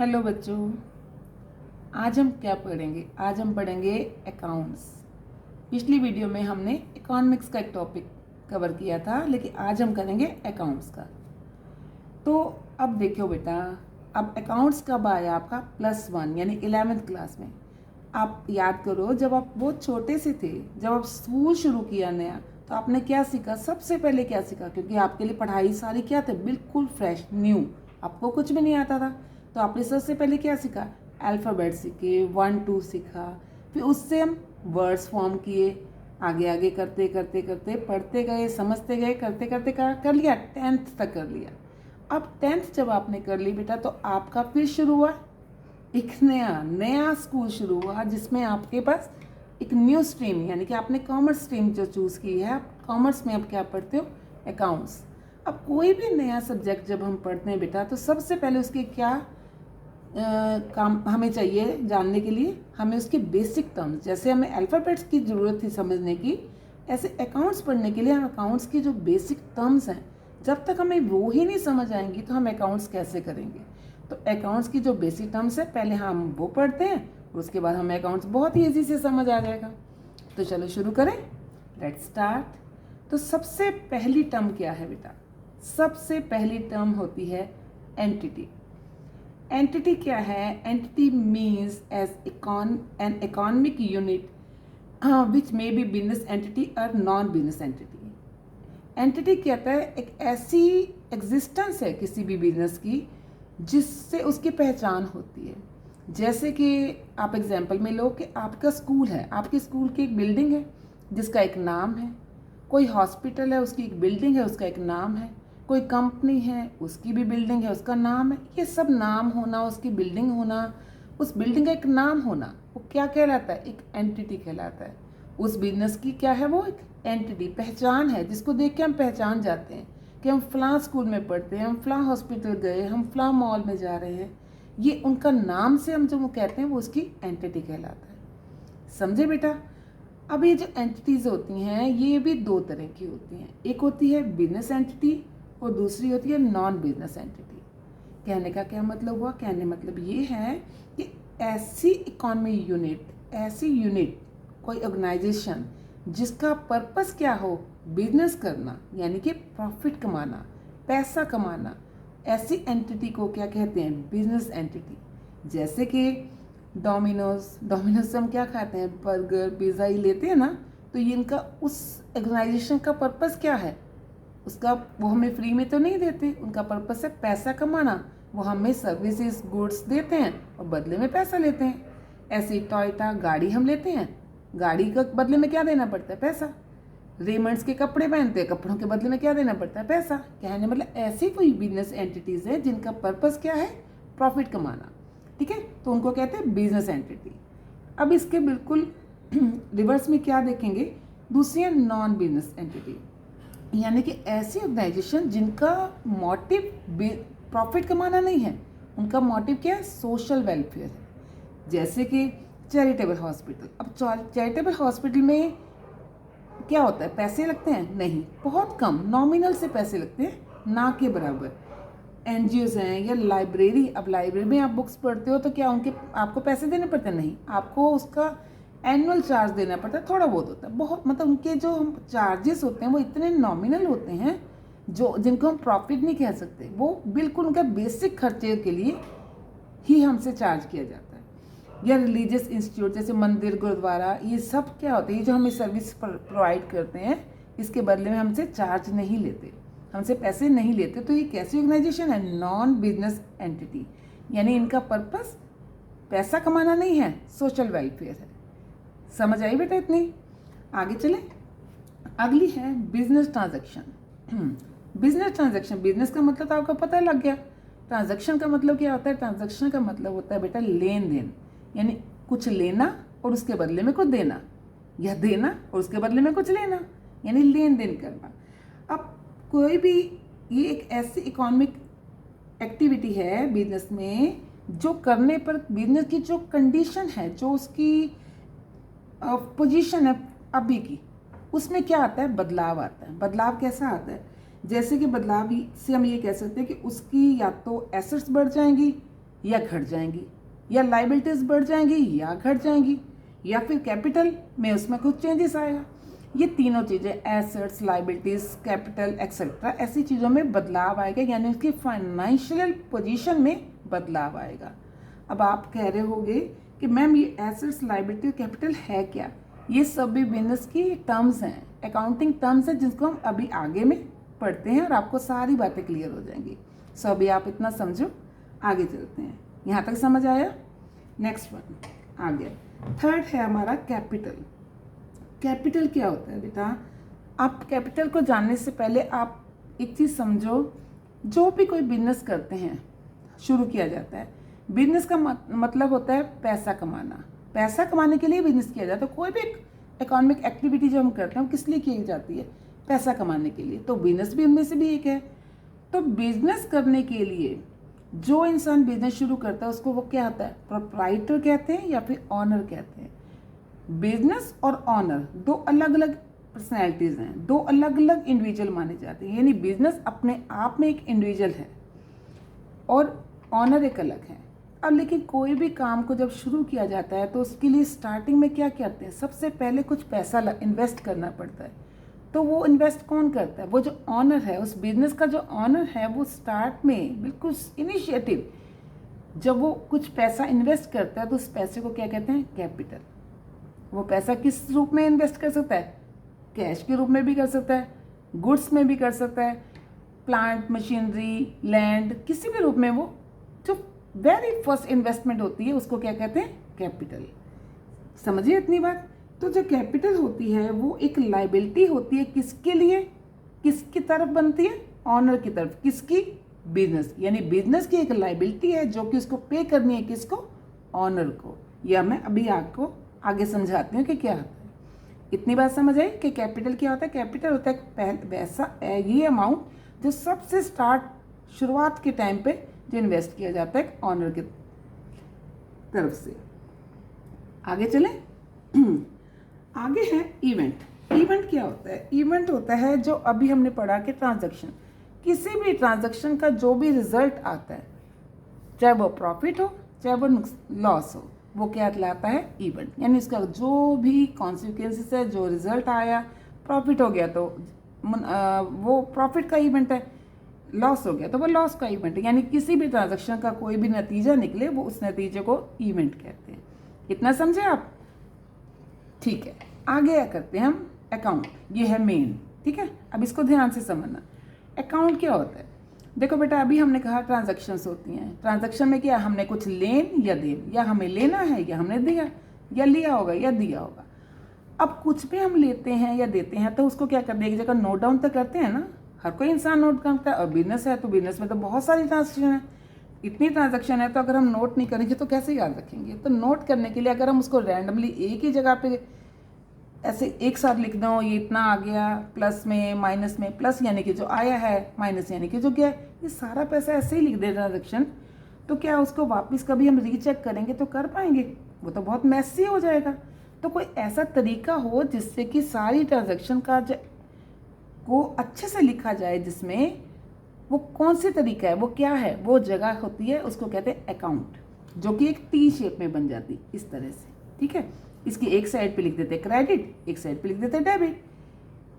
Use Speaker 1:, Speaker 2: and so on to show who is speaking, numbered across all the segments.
Speaker 1: Hello बच्चों, आज हम क्या पढ़ेंगे? आज हम पढ़ेंगे अकाउंट्स। पिछली वीडियो में हमने इकोनॉमिक्स का एक टॉपिक कवर किया था, लेकिन आज हम करेंगे अकाउंट्स का। तो अब देखो बेटा, अब अकाउंट्स कब आया आपका? +1 यानी 11th क्लास में। आप याद करो, जब आप बहुत छोटे से थे, जब आप स्कूल शुरू किया नया, तो आपने क्या सीखा? सबसे पहले क्या सीखा? क्योंकि आपके लिए पढ़ाई सारी क्या थे? बिल्कुल फ्रेश, न्यू, आपको कुछ भी नहीं आता था। तो आपने सबसे पहले क्या सीखा? अल्फ़ाबेट सीखे, 1 2 सीखा, फिर उससे हम वर्ड्स फॉर्म किए। आगे आगे करते करते करते पढ़ते गए, समझते गए, करते करते कर लिया, 10th तक कर लिया। अब 10th जब आपने कर ली बेटा, तो आपका फिर शुरू हुआ एक नया नया स्कूल शुरू हुआ, जिसमें आपके पास एक न्यू स्ट्रीम, यानी कि आपने कॉमर्स स्ट्रीम जो चूज़ की है। आप कॉमर्स में अब क्या पढ़ते हो? अकाउंट्स। अब कोई भी नया सब्जेक्ट जब हम पढ़ते हैं बेटा, तो सबसे पहले उसके क्या काम हमें चाहिए जानने के लिए? हमें उसके बेसिक टर्म्स, जैसे हमें अल्फ़ाबेट्स की ज़रूरत थी समझने की, ऐसे अकाउंट्स पढ़ने के लिए हम अकाउंट्स की जो बेसिक टर्म्स हैं, जब तक हमें वो ही नहीं समझ आएंगी तो हम अकाउंट्स कैसे करेंगे? तो अकाउंट्स की जो बेसिक टर्म्स है, पहले हम वो पढ़ते हैं, उसके बाद हमें अकाउंट्स बहुत ही ईजी से समझ आ जाएगा। तो चलो शुरू करें, लेट्स स्टार्ट। तो सबसे पहली टर्म क्या है बेटा? सबसे पहली टर्म होती है एंटिटी। एंटिटी क्या है? Entity means as an economic unit which may be business entity और नॉन बिजनेस एंटिटी। एंटिटी कहता है एक ऐसी एग्जिस्टेंस है किसी भी बिजनेस की जिससे उसकी पहचान होती है। जैसे कि आप एग्जांपल में लो कि आपका स्कूल है, आपके स्कूल की एक बिल्डिंग है जिसका एक नाम है, कोई हॉस्पिटल है उसकी एक बिल्डिंग है उसका एक नाम है, कोई कंपनी है उसकी भी बिल्डिंग है उसका नाम है। ये सब नाम होना, उसकी बिल्डिंग होना, उस बिल्डिंग का एक नाम होना, वो क्या कहलाता है? एक एंटिटी कहलाता है। उस बिजनेस की क्या है? वो एक एंटिटी, पहचान है, जिसको देख के हम पहचान जाते हैं कि हम फलां स्कूल में पढ़ते हैं, हम फलां हॉस्पिटल गए, हम फलां मॉल में जा रहे हैं। ये उनका नाम से हम जो वो कहते हैं, वो उसकी एंटिटी कहलाता है। समझे बेटा? अब ये जो एंटिटीज़ होती हैं, ये भी दो तरह की होती हैं। एक होती है बिजनेस एंटिटी और दूसरी होती है नॉन बिजनेस एंटिटी। कहने का क्या मतलब हुआ? कहने मतलब ये है कि ऐसी इकोनॉमी यूनिट, ऐसी यूनिट, कोई ऑर्गेनाइजेशन जिसका पर्पस क्या हो? बिजनेस करना, यानी कि प्रॉफिट कमाना, पैसा कमाना, ऐसी एंटिटी को क्या कहते हैं? Business entity. जैसे कि डोमिनोज से हम क्या खाते हैं? बर्गर, पिज़्ज़ा ही लेते हैं ना। तो ये इनका उस ऑर्गेनाइजेशन का पर्पस क्या है? उसका वो हमें फ्री में तो नहीं देते, उनका पर्पस है पैसा कमाना। वो हमें सर्विसेज, गुड्स देते हैं और बदले में पैसा लेते हैं। ऐसी टोयोटा गाड़ी हम लेते हैं, गाड़ी का बदले में क्या देना पड़ता है? पैसा। रेमंड्स के कपड़े पहनते हैं, कपड़ों के बदले में क्या देना पड़ता है? पैसा। कहने मतलब ऐसी कोई बिजनेस एंटिटीज़ है जिनका पर्पस क्या है? प्रॉफिट कमाना। ठीक है, तो उनको कहते हैं बिजनेस एंटिटी। अब इसके बिल्कुल रिवर्स में क्या देखेंगे? दूसरी है नॉन बिजनेस एंटिटी, यानी कि ऐसी ऑर्गेनाइजेशन जिनका मोटिव प्रॉफिट कमाना नहीं है, उनका मोटिव क्या है? सोशल वेलफेयर है। जैसे कि चैरिटेबल हॉस्पिटल। अब चैरिटेबल हॉस्पिटल में क्या होता है? पैसे लगते हैं? नहीं, बहुत कम, नॉमिनल से पैसे लगते हैं, ना के बराबर। एनजीओज हैं या लाइब्रेरी, अब लाइब्रेरी में आप बुक्स पढ़ते हो तो क्या उनके आपको पैसे देने पड़ते हैं? नहीं, आपको उसका एनुअल चार्ज देना पड़ता है, थोड़ा बहुत होता है, बहुत मतलब उनके जो चार्जेस होते हैं वो इतने नॉमिनल होते हैं, जो जिनको हम प्रॉफिट नहीं कह सकते। वो बिल्कुल उनका बेसिक खर्चे के लिए ही हमसे चार्ज किया जाता है। या रिलीजियस इंस्टीट्यूट जैसे मंदिर, गुरुद्वारा, ये सब क्या होते हैं? ये जो हमें सर्विस प्रोवाइड करते हैं, इसके बदले में हमसे चार्ज नहीं लेते, हमसे पैसे नहीं लेते। तो ये कैसी ऑर्गेनाइजेशन है? नॉन बिजनेस एंटिटी, यानी इनका पर्पस पैसा कमाना नहीं है, सोशल वेलफेयर है। समझ आई बेटा इतनी? आगे चले। अगली है business transaction. Business transaction, business का मतलब तो आपको पता लग गया। ट्रांजैक्शन का मतलब क्या होता है? ट्रांजैक्शन का मतलब होता है बेटा लेन देन, यानी कुछ लेना और उसके बदले में कुछ देना, या देना और उसके बदले में कुछ लेना, यानी लेन देन करना। अब कोई भी, ये एक ऐसी इकोनॉमिक एक्टिविटी है बिजनेस में जो करने पर बिजनेस की जो कंडीशन है, जो उसकी पोजीशन है अभी की, उसमें क्या आता है? बदलाव आता है। बदलाव कैसा आता है? जैसे कि बदलाव से हम ये कह सकते हैं कि उसकी या तो एसेट्स बढ़ जाएंगी या घट जाएंगी, या लाइबिलिटीज़ बढ़ जाएंगी या घट जाएंगी, या फिर कैपिटल में उसमें कुछ चेंजेस आएगा। ये तीनों चीज़ें एसेट्स, लाइबिलिटीज़, कैपिटल एक्सेट्रा, ऐसी चीज़ों में बदलाव आएगा, यानी उसकी फाइनेंशियल पोजीशन में बदलाव आएगा। अब आप कह रहे होंगे कि मैम ये एसेट्स, लाइबिलिटी, कैपिटल है क्या? ये सब भी बिजनेस की टर्म्स हैं, अकाउंटिंग टर्म्स हैं, जिसको हम अभी आगे में पढ़ते हैं और आपको सारी बातें क्लियर हो जाएंगी। सो अभी आप इतना समझो, आगे चलते हैं। यहाँ तक समझ आया? नेक्स्ट वन आ गया, थर्ड है हमारा कैपिटल। कैपिटल क्या होता है बेटा? आप कैपिटल को जानने से पहले आप एक चीज़ समझो, जो भी कोई बिजनेस करते हैं, शुरू किया जाता है, बिजनेस का मतलब होता है पैसा कमाना। पैसा कमाने के लिए बिजनेस किया जाता है। कोई भी इकोनॉमिक एक्टिविटी जो हम करते हैं वो किस लिए की जाती है? पैसा कमाने के लिए। तो बिजनेस भी उनमें से भी एक है। तो बिजनेस करने के लिए जो इंसान बिजनेस शुरू करता है उसको वो क्या होता है? प्रोप्राइटर कहते हैं या फिर ऑनर कहते हैं। बिजनेस और ऑनर दो अलग अलग पर्सनैलिटीज़ हैं, दो अलग अलग इंडिविजुअल माने जाते हैं। यानी बिजनेस अपने आप में एक इंडिविजुअल है और ऑनर एक अलग है। अब लेकिन कोई भी काम को जब शुरू किया जाता है तो उसके लिए स्टार्टिंग में क्या करते हैं? सबसे पहले कुछ पैसा इन्वेस्ट करना पड़ता है। तो वो इन्वेस्ट कौन करता है? वो जो ऑनर है, उस बिजनेस का जो ऑनर है, वो स्टार्ट में बिल्कुल इनिशिएटिव जब वो कुछ पैसा इन्वेस्ट करता है तो उस पैसे को क्या कहते हैं? कैपिटल। वो पैसा किस रूप में इन्वेस्ट कर सकता है? कैश के रूप में भी कर सकता है, गुड्स में भी कर सकता है, प्लांट, मशीनरी, लैंड, किसी भी रूप में। वो जो वेरी फर्स्ट इन्वेस्टमेंट होती है उसको क्या कहते हैं? कैपिटल। समझिए इतनी बात। तो जो कैपिटल होती है वो एक लाइबिलिटी होती है, किसके लिए? किसकी तरफ बनती है? ऑनर की तरफ। किसकी? बिजनेस। यानी बिजनेस की एक लाइबिलिटी है जो कि उसको पे करनी है, किसको? ऑनर को। या मैं अभी आपको आगे समझाती हूँ कि क्या होता है। इतनी बात समझ आई कि कैपिटल क्या होता है? कैपिटल होता है वैसा ये अमाउंट जो सबसे शुरुआत के टाइम पे जो इन्वेस्ट किया जाता है ऑनर की तरफ से। आगे चलें। आगे है इवेंट। इवेंट क्या होता है? इवेंट होता है जो अभी हमने पढ़ा कि ट्रांजैक्शन, किसी भी ट्रांजैक्शन का जो भी रिजल्ट आता है, चाहे वो प्रॉफिट हो चाहे वो लॉस हो, वो क्या कहलाता है? इवेंट। यानी इसका जो भी कॉन्सिक्वेंसेस है, जो रिजल्ट आया, प्रॉफिट हो गया तो वो प्रॉफिट का इवेंट है, लॉस हो गया तो वो लॉस का इवेंट है। यानी किसी भी ट्रांजैक्शन का कोई भी नतीजा निकले वो उस नतीजे को इवेंट कहते हैं। इतना समझे आप? ठीक है, आगे करते हैं हम अकाउंट। ये है मेन। ठीक है, अब इसको ध्यान से समझना। अकाउंट क्या होता है? देखो बेटा, अभी हमने कहा ट्रांजैक्शंस होती हैं। ट्रांजैक्शन में क्या? हमने कुछ लेन या देन, या हमें लेना है या हमने दिया, या लिया होगा या दिया होगा। अब कुछ भी हम लेते हैं या देते हैं तो उसको क्या करते हैं? एक जगह नोट डाउन तो करते हैं ना, हर कोई इंसान नोट करता है। और बिजनेस है तो बिजनेस में तो बहुत सारी ट्रांजैक्शन है, इतनी ट्रांजैक्शन है, तो अगर हम नोट नहीं करेंगे तो कैसे याद रखेंगे? तो नोट करने के लिए अगर हम उसको रैंडमली एक ही जगह पे ऐसे एक साथ लिख दो, ये इतना आ गया, प्लस में माइनस में, प्लस यानी कि जो आया है, माइनस यानी कि जो गया, ये सारा पैसा ऐसे ही लिख दे ट्रांजैक्शन, तो क्या उसको वापस कभी हम रीचेक करेंगे तो कर पाएंगे? वो तो बहुत मैसी हो जाएगा। तो कोई ऐसा तरीका हो जिससे कि सारी ट्रांजैक्शन का को अच्छे से लिखा जाए, जिसमें वो कौन सी तरीका है, वो क्या है, वो जगह होती है, उसको कहते हैं अकाउंट, जो कि एक टी शेप में बन जाती इस तरह से। ठीक है, इसकी एक साइड पे लिख देते हैं क्रेडिट, एक साइड पे लिख देते हैं डेबिट।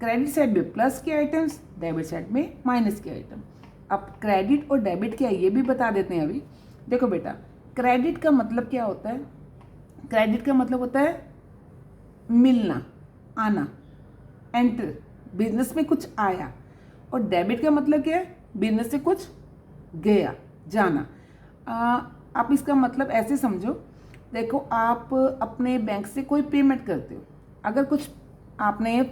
Speaker 1: क्रेडिट साइड में प्लस के आइटम्स, डेबिट साइड में माइनस के आइटम। अब क्रेडिट और डेबिट क्या है ये भी बता देते हैं अभी। देखो बेटा, क्रेडिट का मतलब क्या होता है? क्रेडिट का मतलब होता है मिलना, आना, एंटर, बिजनेस में कुछ आया। और डेबिट का मतलब क्या है? बिजनेस से कुछ गया, जाना। आप इसका मतलब ऐसे समझो, देखो आप अपने बैंक से कोई पेमेंट करते हो, अगर कुछ आपने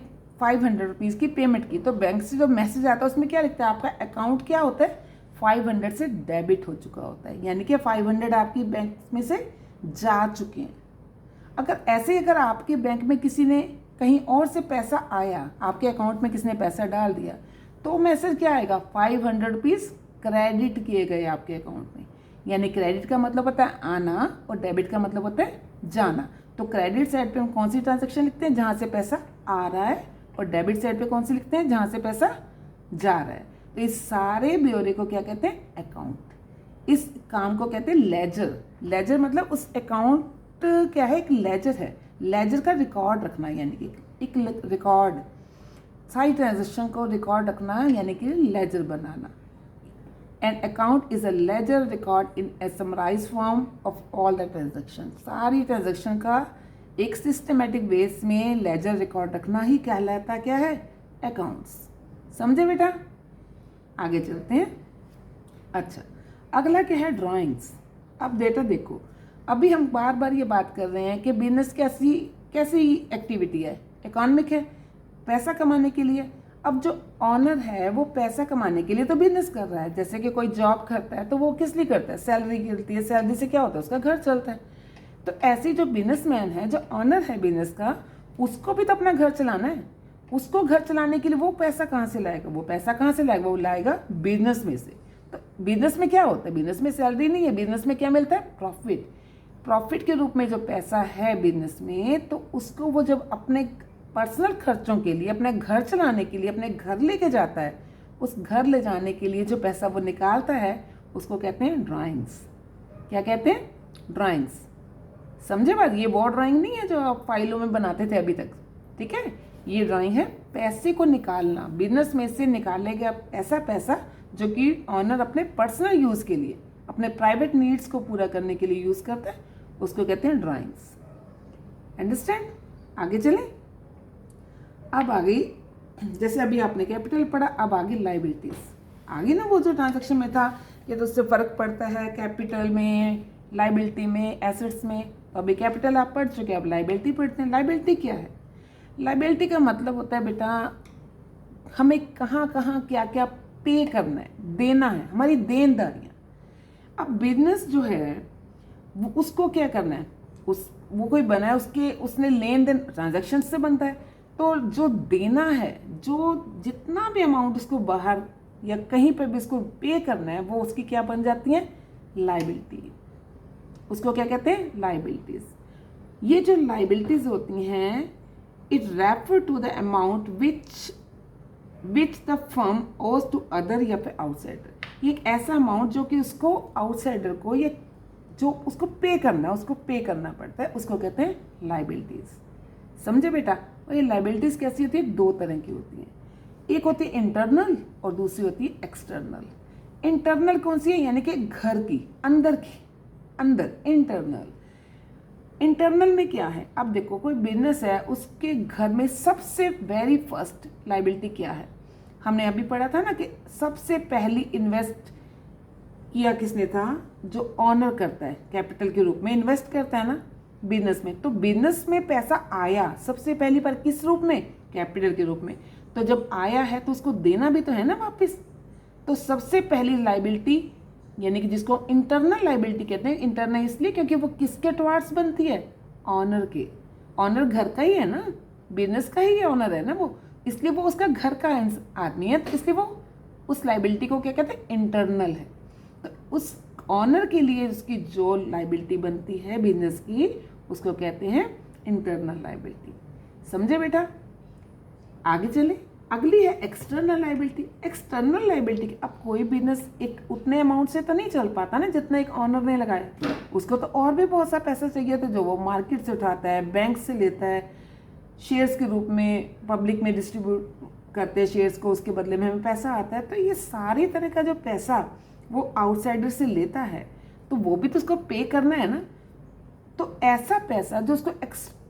Speaker 1: 500 रुपीज़ की पेमेंट की तो बैंक से जो मैसेज आता है उसमें क्या लिखता है? आपका अकाउंट क्या होता है? 500 से डेबिट हो चुका होता है, यानी कि 500 आपकी बैंक में से जा चुके हैं। अगर आपके बैंक में किसी ने कहीं और से पैसा आया, आपके अकाउंट में किसी ने पैसा डाल दिया, तो मैसेज क्या आएगा? 500 रुपीज़ क्रेडिट किए गए आपके अकाउंट में। यानी क्रेडिट का मतलब होता है आना और डेबिट का मतलब होता है जाना। तो क्रेडिट साइड पे हम कौन सी ट्रांजैक्शन लिखते हैं? जहाँ से पैसा आ रहा है। और डेबिट साइड पे कौन सी लिखते हैं? जहाँ से पैसा जा रहा है। तो इस सारे ब्योरे को क्या कहते हैं? अकाउंट। इस काम को कहते हैं लेजर। लेजर मतलब उस अकाउंट क्या है, एक लेजर है। लेजर का रिकॉर्ड रखना यानी कि एक रिकॉर्ड, सारी ट्रांजेक्शन को रिकॉर्ड रखना यानी कि लेजर बनाना। An account is a ledger record in a summarise form of all the transaction. सारी ट्रांजेक्शन का एक सिस्टमेटिक बेस में लेजर रिकॉर्ड रखना ही कहलाता क्या है, अकाउंट्स। समझे बेटा? आगे चलते हैं। अच्छा, अगला क्या है, ड्राइंग्स। अब बेटा देखो, अभी हम बार बार ये बात कर रहे हैं कि बिजनेस कैसी एक्टिविटी है, इकोनॉमिक है, पैसा कमाने के लिए। अब जो ऑनर है वो पैसा कमाने के लिए तो बिजनेस कर रहा है। जैसे कि कोई जॉब करता है तो वो किस लिए करता है, सैलरी मिलती है, सैलरी से क्या होता है, उसका घर चलता है। तो ऐसी जो बिजनेसमैन है, जो ऑनर है बिजनेस का, उसको भी तो अपना घर चलाना है। उसको घर चलाने के लिए वो पैसा कहाँ से लाएगा, वो पैसा कहाँ से लाएगा, वो लाएगा बिजनेस में से। तो बिजनेस में क्या होता है, बिजनेस में सैलरी नहीं है, बिजनेस में क्या मिलता है, प्रॉफिट। प्रॉफिट के रूप में जो पैसा है बिजनेस में, तो उसको वो जब अपने पर्सनल खर्चों के लिए, अपने घर चलाने के लिए अपने घर लेके जाता है, उस घर ले जाने के लिए जो पैसा वो निकालता है उसको कहते हैं ड्राइंग्स। क्या कहते हैं, ड्राइंग्स। समझे बात? ये वो ड्राइंग नहीं है जो आप फाइलों में बनाते थे अभी तक, ठीक है। ये ड्राइंग है पैसे को निकालना, बिजनेस में से निकालेगा ऐसा पैसा जो कि ऑनर अपने पर्सनल यूज़ के लिए, अपने प्राइवेट नीड्स को पूरा करने के लिए यूज़ करता है, उसको कहते हैं ड्राइंग्स। अंडरस्टैंड? आगे चलें। अब आ गई, जैसे अभी आपने कैपिटल पढ़ा, अब आ गई लाइबिलिटीज़। आगे ना वो जो ट्रांजैक्शन में था कि तो उससे फ़र्क पड़ता है कैपिटल में, लाइबिलिटी में, एसेट्स में। तो अभी कैपिटल आप पढ़ चुके, अब लाइबिलिटी पढ़ते हैं। लाइबिलिटी क्या है? लाइबिलिटी का मतलब होता है बेटा, हमें कहाँ कहाँ क्या क्या पे करना है, देना है, हमारी देनदारियाँ। अब बिजनेस जो है वो उसको क्या करना है, वो कोई बना है, उसने लेन देन ट्रांजैक्शन से बनता है। तो जो देना है, जो जितना भी अमाउंट उसको बाहर या कहीं पर भी उसको पे करना है, वो उसकी क्या बन जाती है, लाइबिलिटी। उसको क्या कहते हैं, लाइबिलिटीज। ये जो लाइबिलिटीज होती हैं, it refer to the amount which the firm owes to other या फिर आउटसाइडर। ये एक ऐसा अमाउंट जो कि उसको आउटसाइडर को या जो उसको पे करना है, उसको पे करना पड़ता है, उसको कहते हैं लाइबिलिटीज। समझे बेटा? और ये लाइबिलिटीज कैसी होती है, दो तरह की होती हैं। एक होती है इंटरनल और दूसरी होती है एक्सटर्नल। इंटरनल कौन सी है, यानी कि घर की, अंदर की, अंदर इंटरनल। इंटरनल में क्या है, अब देखो कोई बिजनेस है, उसके घर में सबसे वेरी फर्स्ट लाइबिलिटी क्या है, हमने अभी पढ़ा था ना कि सबसे पहली इन्वेस्ट किया किसने था, जो ऑनर करता है, कैपिटल के रूप में इन्वेस्ट करता है ना बिजनेस में। तो बिजनेस में पैसा आया सबसे पहली बार किस रूप में, कैपिटल के रूप में। तो जब आया है तो उसको देना भी तो है ना वापस। तो सबसे पहली लाइबिलिटी यानी कि जिसको इंटरनल लाइबिलिटी कहते हैं, इंटरनल इसलिए क्योंकि वो किसके टुवार्ड्स बनती है, ऑनर के। ऑनर घर का ही है ना, बिजनेस का ही ऑनर है ना वो, इसलिए वो उसका घर का आदमी है, तो इसलिए वो उस लाइबिलिटी को क्या कहते हैं, इंटरनल है। तो उस ऑनर के लिए उसकी जो लाइबिलिटी बनती है बिजनेस की, उसको कहते हैं इंटरनल लाइबिलिटी। समझे बेटा? आगे चले। अगली है एक्सटर्नल लाइबिलिटी। एक्सटर्नल लाइबिलिटी, अब कोई बिजनेस एक उतने अमाउंट से तो नहीं चल पाता ना जितना एक ऑनर ने लगाया, उसको तो और भी बहुत सा पैसा चाहिए, तो जो वो मार्केट से उठाता है, बैंक से लेता है, शेयर्स के रूप में पब्लिक में डिस्ट्रीब्यूट करते हैं शेयर्स को, उसके बदले में हमें पैसा आता है। तो ये सारी तरह का जो पैसा वो आउटसाइडर से लेता है, तो वो भी तो उसको पे करना है ना। तो ऐसा पैसा जो उसको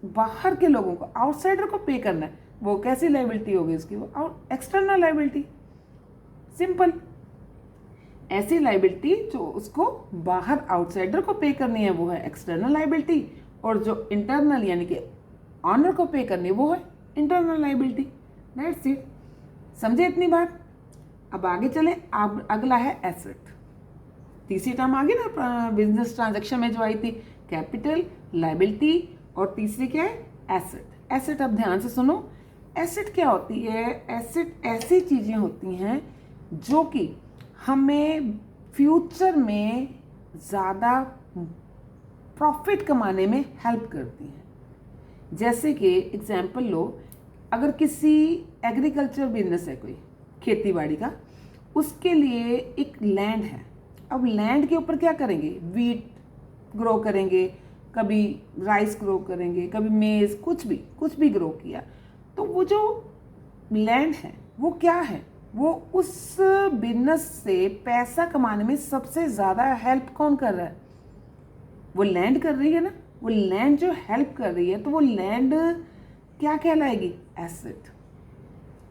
Speaker 1: बाहर के लोगों को, आउटसाइडर को पे करना है, वो कैसी लाइबिलिटी होगी उसकी, वो एक्सटर्नल लाइबिलिटी। सिंपल। ऐसी लाइबिलिटी जो उसको बाहर आउटसाइडर को पे करनी है वो है एक्सटर्नल लाइबिलिटी, और जो इंटरनल यानी कि ऑनर को पे करनी है वो है इंटरनल लाइबिलिटी। That's it. समझे इतनी बात? अब आगे चलें। अब अगला है एसेट। तीसरी टर्म आ गई ना बिजनेस ट्रांजैक्शन में जो आई थी, कैपिटल, लाइबिलिटी, और तीसरी क्या है, एसेट। एसेट अब ध्यान से सुनो। एसेट क्या होती है, एसेट ऐसी चीज़ें होती हैं जो कि हमें फ्यूचर में ज़्यादा प्रॉफिट कमाने में हेल्प करती हैं। जैसे कि एग्जाम्पल लो, अगर किसी एग्रीकल्चर बिजनेस है, कोई खेती बाड़ी का, उसके लिए एक लैंड है, अब लैंड के ऊपर क्या करेंगे, वीट ग्रो करेंगे, कभी राइस ग्रो करेंगे, कभी मेज़, कुछ भी ग्रो किया। तो वो जो लैंड है वो क्या है, वो उस बिजनेस से पैसा कमाने में सबसे ज़्यादा हेल्प कौन कर रहा है, वो लैंड कर रही है ना। वो लैंड जो हेल्प कर रही है, तो वो लैंड क्या कहलाएगी, एसेट।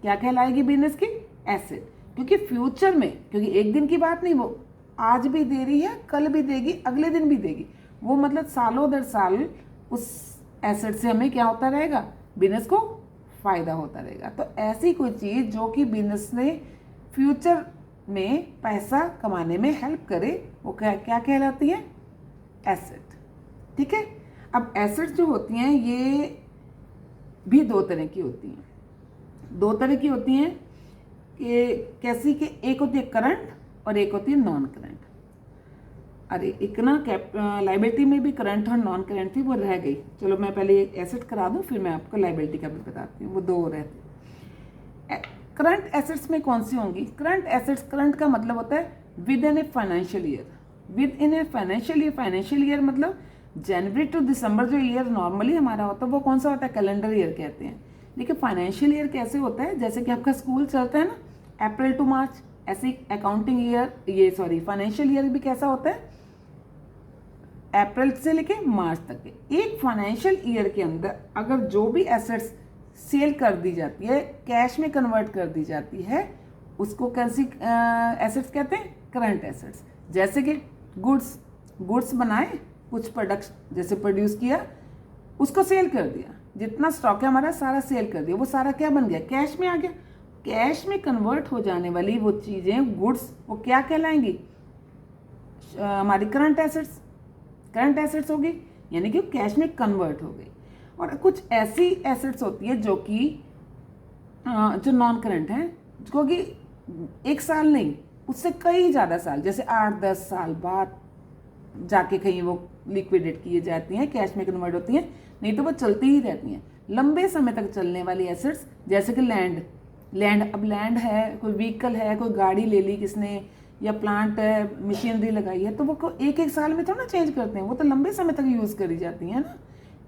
Speaker 1: क्या कहलाएगी बिजनेस की, एसेट। क्योंकि फ्यूचर में, क्योंकि एक दिन की बात नहीं, वो आज भी दे रही है, कल भी देगी, अगले दिन भी देगी। वो मतलब सालों दर साल उस एसेट से हमें क्या होता रहेगा, बिजनेस को फ़ायदा होता रहेगा। तो ऐसी कोई चीज़ जो कि बिजनेस ने फ्यूचर में पैसा कमाने में हेल्प करे, वो क्या क्या कहलाती है, एसेट। ठीक है। अब एसेट्स जो होती हैं ये भी दो तरह की होती हैं। दो तरह की होती हैं कि कैसी, कि एक होती है करंट और एक होती है नॉन करंट। अरे एक ना लाइबिलिटी में भी करंट और नॉन करंट थी, वो रह गई। चलो मैं पहले एसेट करा दूं, फिर मैं आपको लाइबिलिटी का भी बताती हूँ। वो दो रहती हैं। करंट एसेट्स में कौन सी होंगी, करंट एसेट्स, करंट का मतलब होता है with in a financial year. With in a financial year, financial year मतलब जनवरी टू दिसंबर जो ईयर नॉर्मली हमारा होता है वो कौन सा होता है, कैलेंडर ईयर कहते हैं। देखिए फाइनेंशियल ईयर कैसे होता है, जैसे कि आपका स्कूल चलता है ना, अप्रैल टू मार्च, ऐसे अकाउंटिंग ईयर, फाइनेंशियल ईयर भी कैसा होता है, अप्रैल से लेके मार्च तक के। एक फाइनेंशियल ईयर के अंदर अगर जो भी एसेट्स सेल कर दी जाती है, कैश में कन्वर्ट कर दी जाती है, उसको कैसी एसेट्स कहते हैं, करंट एसेट्स। जैसे कि गुड्स बनाए, कुछ प्रोडक्ट्स जैसे प्रोड्यूस किया, उसको सेल कर दिया, जितना स्टॉक है हमारा सारा सेल कर दिया, वो सारा क्या बन गया, कैश में आ गया। कैश में कन्वर्ट हो जाने वाली वो चीज़ें, गुड्स, वो क्या कहलाएंगी, हमारी करंट एसेट्स। करंट एसेट्स होगी, यानी कि कैश में कन्वर्ट हो गई। और कुछ ऐसी एसेट्स होती है जो कि जो नॉन करंट है, जो कि एक साल नहीं, उससे कई ज़्यादा साल, जैसे 8-10 साल बाद जाके कहीं वो लिक्विडेट किए जाती हैं, कैश में कन्वर्ट होती हैं, नहीं तो वो चलती ही रहती हैं लंबे समय तक चलने वाली एसेट्स। जैसे कि लैंड, अब लैंड है, कोई व्हीकल है, कोई गाड़ी ले ली किसने, या प्लांट है, मशीनरी लगाई है, तो वो एक साल में थोड़ा ना चेंज करते हैं, वो तो लंबे समय तक यूज़ करी जाती हैं ना,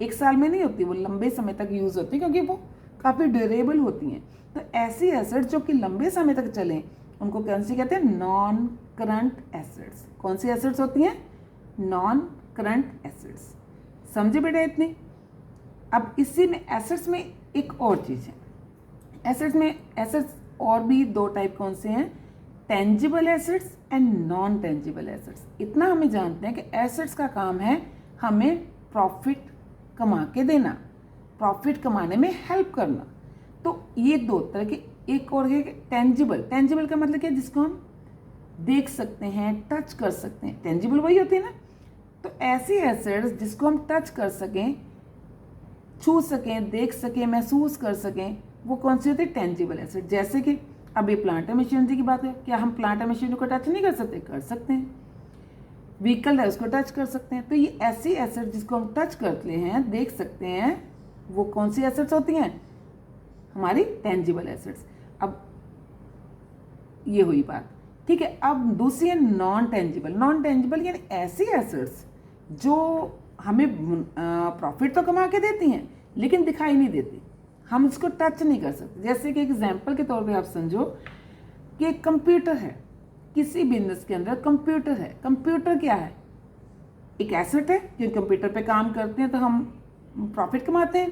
Speaker 1: एक साल में नहीं होती, वो लंबे समय तक यूज़ होती है क्योंकि वो काफ़ी ड्यूरेबल होती हैं। तो ऐसी एसेट्स जो कि लंबे समय तक चलें, उनको कौन सी कहते हैं, नॉन करंट एसेट्स। कौन सी एसेट्स होती हैं, नॉन करंट एसेट्स। समझे बेटा इतनी। अब इसी में एसेट्स में एक और चीज़ है, एसेट्स और भी दो टाइप कौन से हैं, tangible assets and non tangible assets. इतना हमें जानते हैं कि एसेट्स का काम है हमें प्रॉफिट कमा के देना, प्रॉफिट कमाने में हेल्प करना। तो ये दो तरह के, एक और है टेंजिबल का मतलब क्या, जिसको हम देख सकते हैं, टच कर सकते हैं, टेंजिबल वही होती है ना। तो ऐसी एसेट्स जिसको हम टच कर सकें, छू सकें, देख सकें, महसूस कर सकें, वो कौन सी होती है, टेंजिबल एसेट। जैसे कि अब ये प्लांट एंड मशीनरी की बात है, क्या हम प्लांट एंड मशीनरी को टच नहीं कर सकते, कर सकते हैं। व्हीकल है, उसको टच कर सकते हैं। तो ये ऐसी एसेट जिसको हम टच करते हैं, देख सकते हैं, वो कौन सी एसेट्स होती हैं, हमारी टेंजिबल एसेट्स। अब ये हुई बात, ठीक है। अब दूसरी है नॉन टेंजिबल यानी ऐसी एसेट्स जो हमें प्रॉफिट तो कमा के देती हैं लेकिन दिखाई नहीं देती, हम इसको टच नहीं कर सकते। जैसे कि एग्जाम्पल के तौर पे आप समझो कि एक कंप्यूटर है, किसी बिजनेस के अंदर कंप्यूटर है। कंप्यूटर क्या है, एक एसेट है, जो कंप्यूटर पे काम करते हैं तो हम प्रॉफिट कमाते हैं।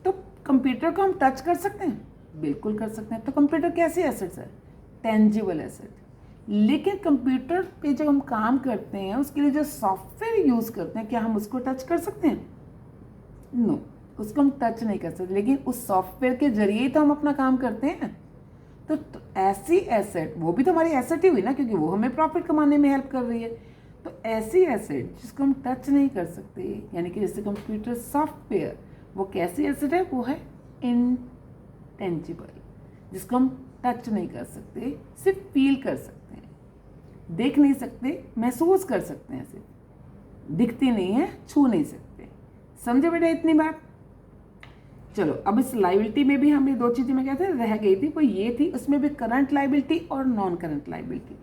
Speaker 1: तो कंप्यूटर को हम टच कर सकते हैं, बिल्कुल कर सकते हैं। तो कंप्यूटर कैसी एसेट्स है, टेंजिबल एसेट। लेकिन कंप्यूटर पे जब हम काम करते हैं, उसके लिए जो सॉफ्टवेयर यूज़ करते हैं, क्या हम उसको टच कर सकते हैं, नो, उसको हम टच नहीं कर सकते। लेकिन उस सॉफ्टवेयर के जरिए ही तो हम अपना काम करते हैं। तो ऐसी एसेट, वो भी तो हमारी एसेट ही हुई ना, क्योंकि वो हमें प्रॉफिट कमाने में हेल्प कर रही है। तो ऐसी एसेट जिसको हम टच नहीं कर सकते, यानी कि जैसे कंप्यूटर सॉफ्टवेयर, वो कैसी एसेट है, वो है इनटेंजिबल, जिसको हम टच नहीं कर सकते, सिर्फ फील कर सकते हैं, देख नहीं सकते, महसूस कर सकते हैं, सिर्फ दिखती नहीं है, छू नहीं सकते। समझे बेटा इतनी बात। चलो अब इस लाइबिलिटी में भी हमें दो चीज़ें मैं कहते हैं रह गई थी, वो ये थी, उसमें भी करंट लाइबिलिटी और non current liability.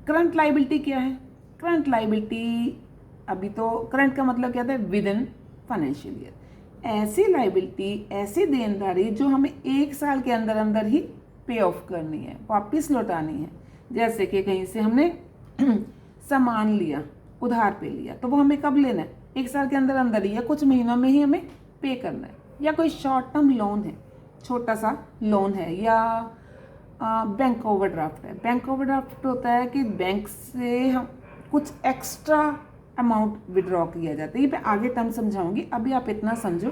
Speaker 1: Current liability क्या है? करंट लाइबिलिटी, अभी तो करंट का मतलब क्या था? With in financial year. ऐसी लाइबिलिटी, ऐसी देनदारी जो हमें 1 साल के अंदर अंदर ही पे ऑफ करनी है, वापस लौटानी है। जैसे कि कहीं से हमने सामान लिया, उधार पे लिया, तो वो हमें कब लेना है? 1 साल के अंदर अंदर ही या कुछ महीनों में ही हमें पे करना है। या कोई शॉर्ट टर्म लोन है, छोटा सा लोन है, या बैंक ओवरड्राफ्ट है। बैंक ओवरड्राफ्ट होता है कि बैंक से हम कुछ एक्स्ट्रा अमाउंट विड्रॉ किया जाता है। ये मैं आगे टर्म समझाऊंगी, अभी आप इतना समझो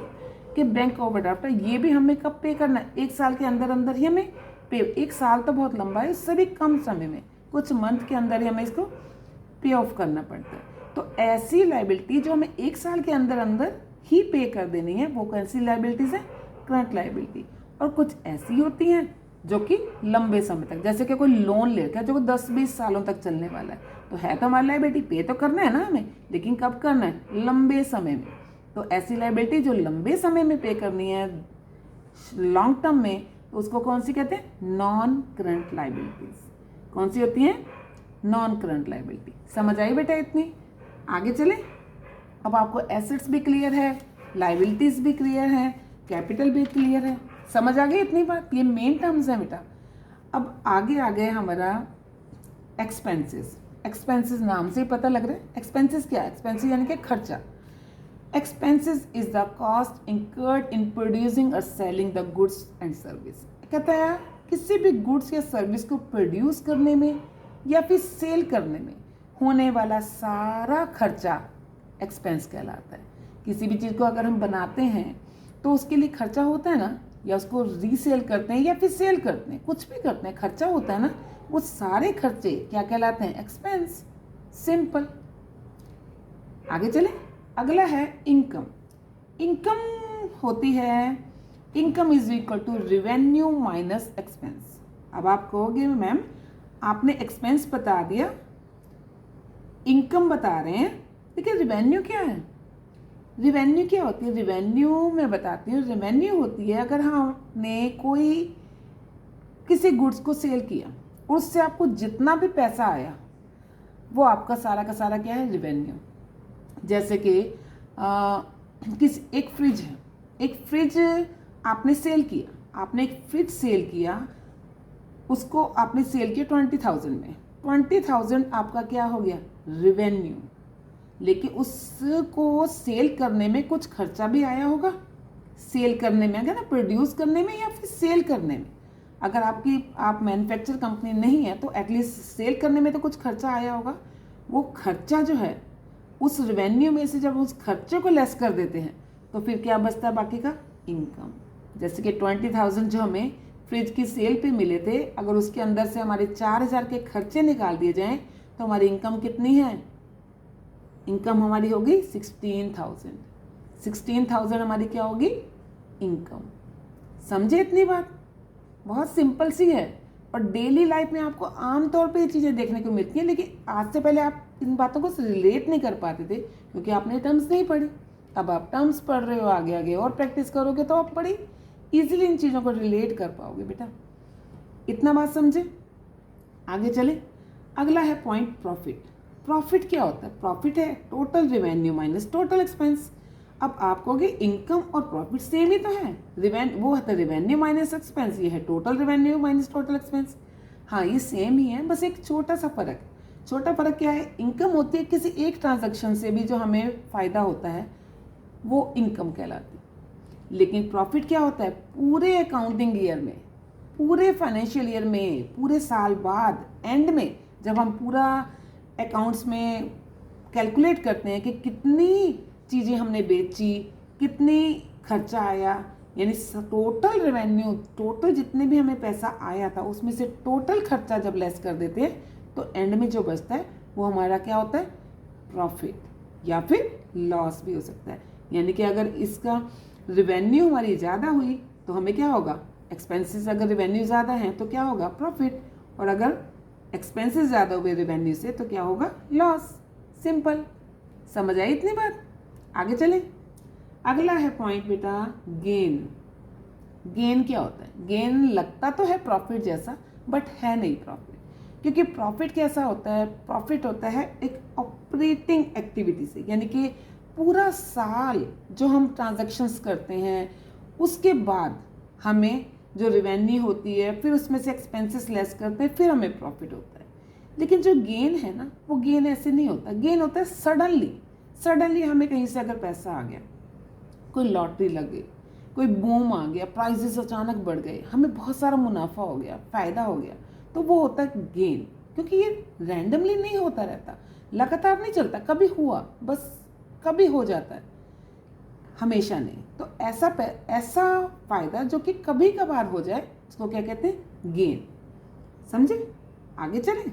Speaker 1: कि बैंक ओवरड्राफ्ट है, ये भी हमें कब पे करना है? 1 साल के अंदर अंदर ही हमें पे। 1 साल तो बहुत लंबा है, उससे भी कम समय में, कुछ मंथ के अंदर ही हमें इसको पे ऑफ करना पड़ता है। तो ऐसी लाइबिलिटी जो हमें 1 साल के अंदर अंदर ही पे कर देनी है, वो कौन सी लाइबिलिटीज है? Current liability. और कुछ ऐसी होती हैं जो कि लंबे समय तक, जैसे कि कोई लोन लेकर जो 10-20 सालों तक चलने वाला है तो हमारी लाइबिलिटी पे तो करना है ना हमें, लेकिन कब करना है? लंबे समय में। तो ऐसी लाइबिलिटी जो लंबे समय में पे करनी है, लॉन्ग टर्म में, तो उसको कौन सी कहते हैं? Non current liabilities. कौन सी होती हैं? Non current liability. समझ आई बेटा इतनी? आगे चले। अब आपको एसेट्स भी क्लियर है, लाइबिलिटीज भी क्लियर है, कैपिटल भी क्लियर है। समझ आ गई इतनी बात? ये मेन टर्म्स है बेटा। अब आगे आ गए हमारा एक्सपेंसेस। एक्सपेंसेस नाम से ही पता लग रहा है। एक्सपेंसेस क्या है? एक्सपेंसेस यानी कि खर्चा। Expenses is the cost incurred in producing और selling the goods and service. कहता है किसी भी गुड्स या सर्विस को प्रोड्यूस करने में या फिर सेल करने में होने वाला सारा खर्चा एक्सपेंस कहलाता है। किसी भी चीज़ को अगर हम बनाते हैं तो उसके लिए खर्चा होता है ना, या उसको रीसेल करते हैं या फिर सेल करते हैं, कुछ भी करते हैं, खर्चा होता है ना। वो सारे खर्चे क्या कहलाते हैं? एक्सपेंस। सिंपल। आगे चले। अगला है इनकम। इनकम होती है, income is equal to revenue minus expense. अब आप कहोगे मैम आपने एक्सपेंस बता दिया, इनकम बता रहे हैं, लेकिन रेवेन्यू क्या है? रेवेन्यू क्या होती है? रेवेन्यू मैं बताती हूँ। रेवेन्यू होती है अगर हमने कोई किसी गुड्स को सेल किया, उससे आपको जितना भी पैसा आया वो आपका सारा का सारा क्या है? रेवेन्यू। जैसे कि एक फ्रिज है, एक फ्रिज आपने सेल किया, आपने एक फ्रिज सेल किया, उसको आपने सेल किया 20,000 में। 20,000 आपका क्या हो गया? रेवेन्यू। लेकिन उसको सेल करने में कुछ खर्चा भी आया होगा। सेल करने में, अगर ना प्रोड्यूस करने में या फिर सेल करने में, अगर आप मैन्युफैक्चर कंपनी नहीं है तो एटलीस्ट सेल करने में तो कुछ खर्चा आया होगा। वो खर्चा जो है उस रेवेन्यू में से जब उस खर्चे को लेस कर देते हैं तो फिर क्या बचता है बाकी का? इनकम। जैसे कि 20,000 जो हमें फ्रिज की सेल पे मिले थे, अगर उसके अंदर से हमारे 4,000 के खर्चे निकाल दिए जाएं तो हमारी इनकम कितनी है? इनकम हमारी होगी 16,000। 16,000 हमारी क्या होगी? इनकम। समझे इतनी बात? बहुत सिंपल सी है और डेली लाइफ में आपको आमतौर पे ये चीज़ें देखने को मिलती हैं, लेकिन आज से पहले आप इन बातों को रिलेट नहीं कर पाते थे क्योंकि आपने टर्म्स नहीं पढ़ी। अब आप टर्म्स पढ़ रहे हो, आगे आगे और प्रैक्टिस करोगे तो आप बड़ी ईजिली इन चीज़ों को रिलेट कर पाओगे बेटा। इतना बात समझे? आगे चले। अगला है पॉइंट प्रॉफिट। प्रॉफिट क्या होता है? प्रॉफिट है total revenue minus total expense. अब आप कहोगे इनकम और प्रॉफिट सेम ही तो है, वो है रेवेन्यू माइनस एक्सपेंस, ये है total revenue minus total expense. हाँ ये सेम ही है, बस एक छोटा सा फर्क है। छोटा फर्क क्या है? इनकम होती है किसी एक ट्रांजैक्शन से भी जो हमें फ़ायदा होता है, वो इनकम कहलाती है। लेकिन प्रॉफिट क्या होता है? पूरे अकाउंटिंग ईयर में, पूरे फाइनेंशियल ईयर में, पूरे साल बाद एंड में जब हम पूरा अकाउंट्स में कैलकुलेट करते हैं कि कितनी चीज़ें हमने बेची, कितनी खर्चा आया, यानी टोटल रेवेन्यू, टोटल जितने भी हमें पैसा आया था उसमें से टोटल खर्चा जब लेस कर देते हैं तो एंड में जो बचता है वो हमारा क्या होता है? प्रॉफिट या फिर लॉस भी हो सकता है। यानी कि अगर इसका रेवेन्यू हमारी ज़्यादा हुई तो हमें क्या होगा? एक्सपेंसेस। अगर रेवेन्यू ज़्यादा हैं तो क्या होगा? प्रॉफिट। और अगर एक्सपेंसेस ज़्यादा हुए रेवेन्यू से तो क्या होगा? लॉस। सिंपल। समझ आई इतनी बात? आगे चलें। अगला है पॉइंट बेटा गेन। गेन क्या होता है? गेन लगता तो है प्रॉफिट जैसा बट है नहीं प्रॉफिट, क्योंकि प्रॉफिट कैसा होता है, प्रॉफिट होता है एक ऑपरेटिंग एक्टिविटी से, यानी कि पूरा साल जो हम ट्रांजैक्शंस करते हैं उसके बाद हमें जो रेवेन्यू होती है, फिर उसमें से एक्सपेंसेस लेस करते हैं, फिर हमें प्रॉफिट होता है। लेकिन जो गेन है ना, वो गेन ऐसे नहीं होता। गेन होता है सडनली हमें कहीं से अगर पैसा आ गया, कोई लॉटरी लग गई, कोई बूम आ गया, प्राइजेस अचानक बढ़ गए, हमें बहुत सारा मुनाफा हो गया, फ़ायदा हो गया, तो वो होता है गेन। क्योंकि ये रैंडमली नहीं होता रहता, लगातार नहीं चलता, कभी हुआ बस, कभी हो जाता है, हमेशा नहीं। तो ऐसा फ़ायदा जो कि कभी कभार हो जाए, उसको क्या कहते हैं, गेन। समझे? आगे चलें।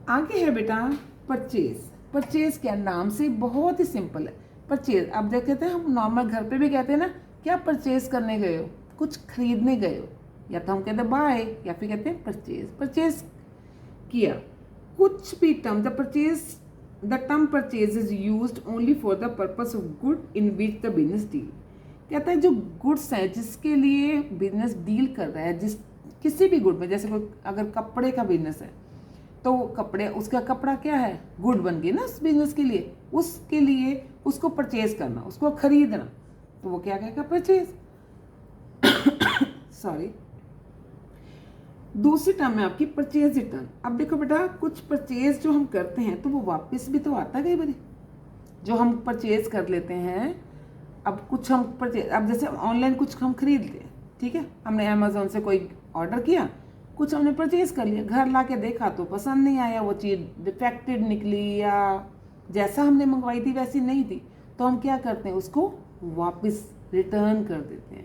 Speaker 1: आगे है बेटा परचेज क्या, नाम से बहुत ही सिंपल है। परचेज, अब देखते हैं हम नॉर्मल घर पे भी कहते हैं ना, क्या परचेज करने गए हो, कुछ खरीदने गए हो, या तो हम कहते हैं बाय, या फिर कहते हैं परचेज किया। कुछ भी term, the term purchase is used only for the purpose of good in which the business deal. कहता है जो गुड्स है जिसके लिए बिजनेस डील कर रहा है, जिस किसी भी गुड में, जैसे कोई अगर कपड़े का बिजनेस है तो कपड़े, उसका कपड़ा क्या है, गुड बन गई ना उस बिजनेस के लिए, उसके लिए उसको परचेज करना, उसको खरीदना, तो वो क्या कहेगा, परचेज। सॉरी। दूसरी टर्म है आपकी परचेज रिटर्न। अब देखो बेटा, कुछ परचेज जो हम करते हैं तो वो वापस भी तो आता है कई बार, जो हम परचेज कर लेते हैं। अब कुछ हम परचेज, अब जैसे ऑनलाइन कुछ हम खरीद लिए, ठीक है, हमने अमेजोन से कोई ऑर्डर किया, कुछ हमने परचेज कर लिया, घर ला के देखा तो पसंद नहीं आया, वो चीज़ डिफेक्टेड निकली या जैसा हमने मंगवाई थी वैसी नहीं थी, तो हम क्या करते हैं, उसको वापस रिटर्न कर देते हैं।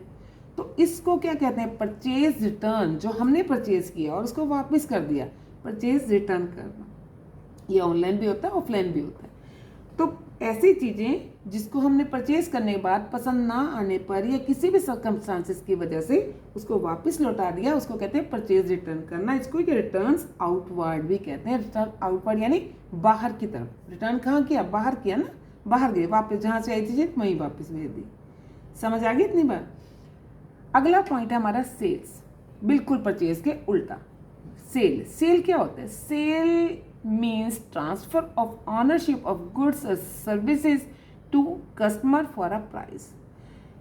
Speaker 1: तो इसको क्या कहते हैं, परचेज रिटर्न। जो हमने परचेज किया और उसको वापस कर दिया, परचेज रिटर्न करना। ये ऑनलाइन भी होता है, ऑफलाइन भी होता है। तो ऐसी चीज़ें जिसको हमने परचेज करने के बाद पसंद ना आने पर या किसी भी सर्कमस्टांसेस की वजह से उसको वापस लौटा दिया, उसको कहते हैं परचेज रिटर्न करना। इसको रिटर्न्स आउटवर्ड भी कहते हैं। रिटर्न आउटवर्ड यानी बाहर की तरफ। रिटर्न कहाँ किया, बाहर किया ना, बाहर गए, वापस जहाँ से आई थी चीज़ वहीं वापस भेज दी। समझ आ गई इतनी बार? अगला पॉइंट है हमारा सेल्स, बिल्कुल परचेज के उल्टा। सेल क्या होता है? Sale means transfer of ownership of goods or services to customer for a price।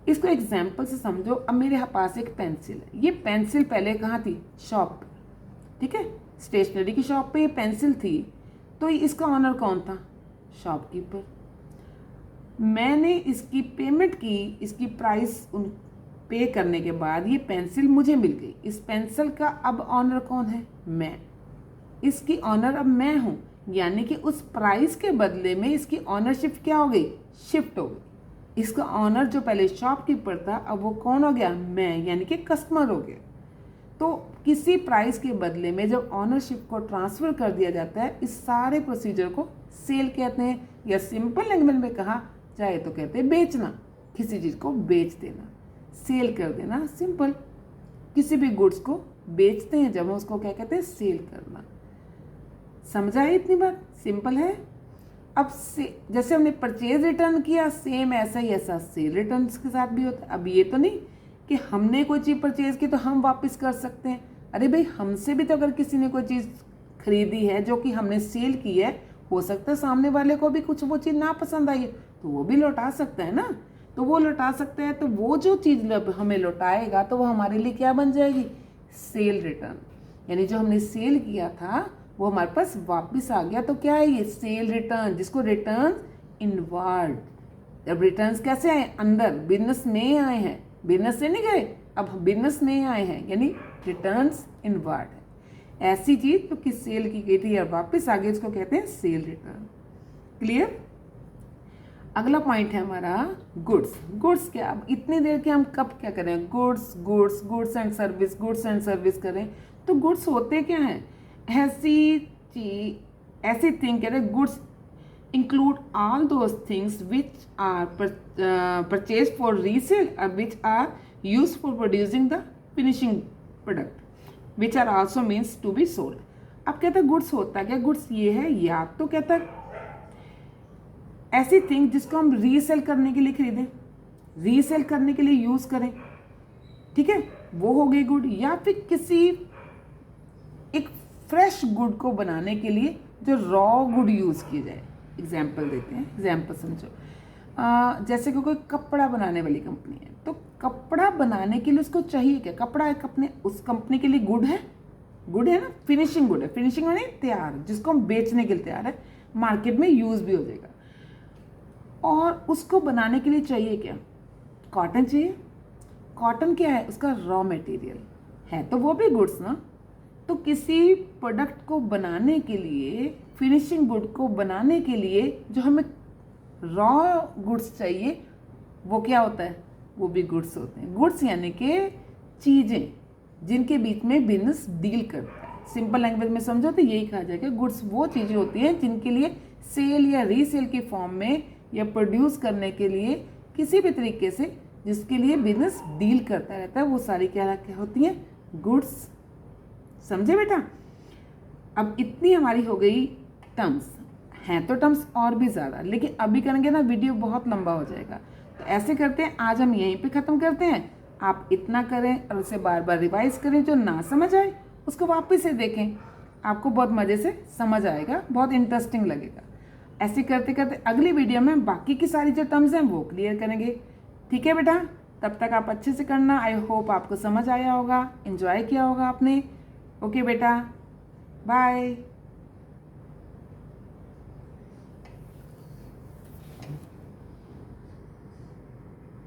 Speaker 1: इसको एग्जाम्पल से समझो। अब मेरे पास एक पेंसिल है, ये पेंसिल पहले कहाँ थी, शॉप पे, ठीक है, स्टेशनरी की शॉप पे ये पेंसिल थी, तो इसका ऑनर कौन था, शॉपकीपर। मैंने इसकी पेमेंट की, इसकी प्राइस पे करने के बाद ये पेंसिल मुझे मिल गई। इस पेंसिल का अब ऑनर कौन है, मैं। इसकी ऑनर अब मैं हूँ, यानी कि उस प्राइस के बदले में इसकी ऑनरशिप क्या हो गई, शिफ्ट हो गई। इसका ऑनर जो पहले शॉपकीपर था, अब वो कौन हो गया, मैं, यानी कि कस्टमर हो गया। तो किसी प्राइस के बदले में जब ऑनरशिप को ट्रांसफ़र कर दिया जाता है, इस सारे प्रोसीजर को सेल कहते हैं, या सिंपल लैंग्वेज में कहा जाए तो कहते हैं बेचना। किसी चीज़ को बेच देना, सेल कर देना, सिंपल। किसी भी गुड्स को बेचते हैं जब हम, उसको क्या कहते हैं, सेल करना। समझा है इतनी बात? सिंपल है। अब से जैसे हमने परचेज रिटर्न किया, सेम ऐसा ही ऐसा सेल रिटर्न के साथ भी होता है। अब ये तो नहीं कि हमने कोई चीज़ परचेज की तो हम वापस कर सकते हैं। अरे भाई, हमसे भी तो अगर किसी ने कोई चीज़ खरीदी है जो कि हमने सेल की है, हो सकता है सामने वाले को भी कुछ वो चीज़ ना पसंद आई है, तो वो भी लौटा सकता है ना। तो वो लौटा सकता है, तो वो जो चीज़ हमें लौटाएगा तो वो हमारे लिए क्या बन जाएगी, सेल रिटर्न। यानी जो हमने सेल किया था वो हमारे पास वापस आ गया, तो क्या है ये, सेल रिटर्न, जिसको रिटर्न इनवर्ड। अब रिटर्न्स कैसे आए, अंदर बिजनेस में आए हैं, बिजनेस से नहीं गए, अब बिजनेस में आए हैं, यानी रिटर्न्स इनवर्ड है। ऐसी चीज जो कि सेल की गई थी और वापस आ गई, इसको कहते हैं सेल रिटर्न। क्लियर? अगला पॉइंट है हमारा गुड्स। गुड्स क्या, अब इतनी देर के हम कब क्या करें, गुड्स एंड सर्विस करें। तो गुड्स होते क्या हैं, ऐसी थिंग कह रहे, goods include all those things which are purchase for resale और which are use for producing the finishing product which are also means to be sold. अब कहता है गुड्स होता क्या, गुड्स ये है, या तो कहता है ऐसी थिंग जिसको हम रीसेल करने के लिए खरीदें, रीसेल करने के लिए यूज करें, ठीक है, वो हो गई गुड। या फिर किसी एक फ्रेश गुड को बनाने के लिए जो रॉ गुड यूज़ किए जाए। एग्जाम्पल देते हैं, एग्जाम्पल समझो। जैसे कि कोई कपड़ा बनाने वाली कंपनी है, तो कपड़ा बनाने के लिए उसको चाहिए क्या? कपड़ा एक अपने उस कंपनी के लिए गुड है ना, फिनिशिंग गुड है। फिनिशिंग माने तैयार, जिसको हम बेचने के लिए तैयार है, मार्केट में यूज़ भी हो जाएगा। और उसको बनाने के लिए चाहिए क्या? कॉटन चाहिए। कॉटन क्या है? उसका रॉ मटेरियल है, तो वो भी गुड्स ना। तो किसी प्रोडक्ट को बनाने के लिए, फिनिशिंग गुड को बनाने के लिए जो हमें रॉ गुड्स चाहिए, वो क्या होता है? वो भी गुड्स होते हैं। गुड्स यानी कि चीज़ें जिनके बीच में बिजनेस डील करता है। सिंपल लैंग्वेज में समझो तो यही कहा जाएगा, गुड्स वो चीज़ें होती हैं जिनके लिए सेल या रीसेल के फॉर्म में या प्रोड्यूस करने के लिए किसी भी तरीके से जिसके लिए बिजनेस डील करता रहता है, वो सारी क्या होती हैं? गुड्स। समझे बेटा? अब इतनी हमारी हो गई टर्म्स। हैं तो टर्म्स और भी ज़्यादा, लेकिन अभी करेंगे ना वीडियो बहुत लंबा हो जाएगा। तो ऐसे करते हैं, आज हम यहीं पे ख़त्म करते हैं। आप इतना करें और उसे बार बार रिवाइज करें। जो ना समझ आए उसको वापस से देखें, आपको बहुत मज़े से समझ आएगा, बहुत इंटरेस्टिंग लगेगा। ऐसे करते करते अगली वीडियो में बाकी की सारी जो टर्म्स हैं वो क्लियर करेंगे। ठीक है बेटा? तब तक आप अच्छे से करना। आई होप आपको समझ आया होगा, एंजॉय किया होगा आपने। ओके बेटा, बाय।